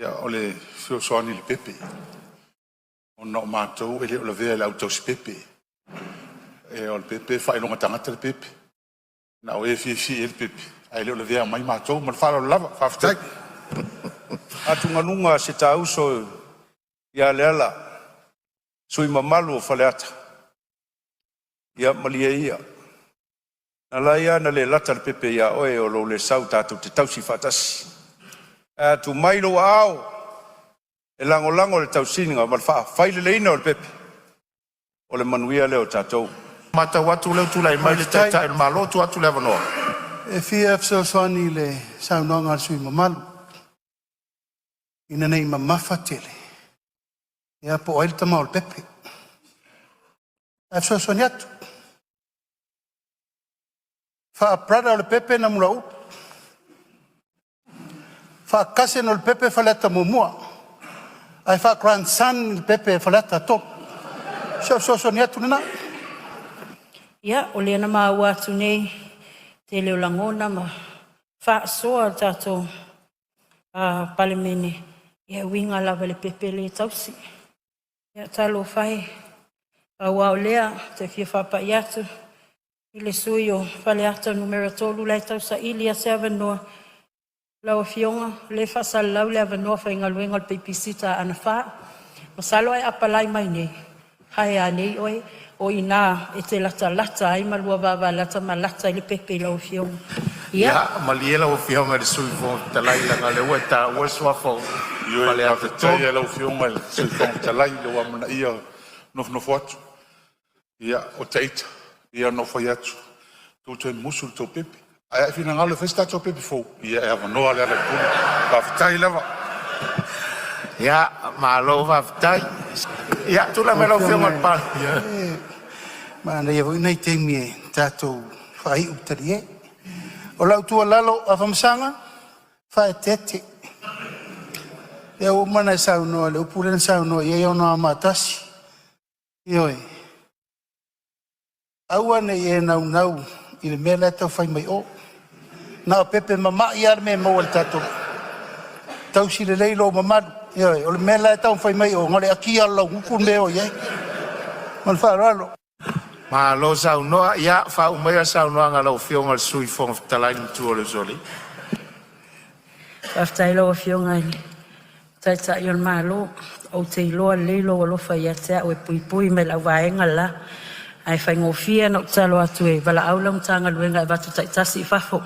Ia ole fiosoani le pepe. Ona o mātou ele o la vea le autosi pepe. E o le pepe whaelonga tangata le pepe. Na o e fi le pepe. Ai le o la vea mai mātou ma le whara lava, whawhitai. Atunga nunga se tau so ia leala. Sui mamalu o whaleata. Ia malia ia. Nala ia na le lata le pepe ia oe o lo le sau tātou te tausi whatasi. Tu mailo au. E lango le tausininga ma le wha. Whaile le ina o le pepe. O le manuia leo tātou. Mata watu leo tula i mai le tata il malo tu atu leva no. E fia fsosoni le sau nonga sui mamalu. Ina nei mamafa tele. Ia po oil tama o le pepe. E fsosoni atu. Fa prada o le pepe na murau. Fa kase no le pepe faleta mumua. Ai fa grandson le pepe faleta top. Fsosoni atu nana. Ia, o lea na maua atu nei, te leo langona ma whaasoa tātou Palemene. Ia winga lava le pepe le tausi. Ia talo whai, awa o lea, te fia whapai atu. I le sui o whale ata numero tolu lai tausa ili a se avanoa. Lau fionga, le whasal lau le avanoa whainga luenga le peipisita ana wha. Masalo ai apalai mai nei. Hai a nei oi. O ina e te lata ai malua wawa lata ma lata i le pepe lau fionga. Ia, maliela o fionga le sui fo talai langa le ua ta ua swafo. Io e ate tai lau fionga le sui fong talai le wa mana ia nofo atu. Ia o teita, ia nofo atu. Tu te musul tau pepe. Ai ai fina ngalo festa tau pepe fo. Ia e avanoa le ala kuna. Whawhitai lava. Ia, malo whawhitai. Ia, tula me lau fionga le pala. Mana ia nei te mie tātou whai utari e. O lau tua lalo a whamsanga, whae tete. Ia o mana sau noa, le upurena sau noa, ia iau noa mātasi. Ioi. Aua nei e nau, i le mea lea tau whai mai o. Nā pepe mama i ar me maua le tātou. Tausi le leilo mamadu. Ioi, o le mea lea tau whai mai o, ngale aki alau, ukun meo iei. Mal whaaralo. Ma lo sau noa, ia, wha umea sau noa ngalo fionga le sui fong talai ni tu o le zoli. Whaftai loa fionga ni. Taita i on malo, o te iloa leilo o lofa i atea o e pui me lau vaenga la. Ai whaingo fia na utalo atu e wala aula mtanga luenga e watu taitasi i whafo.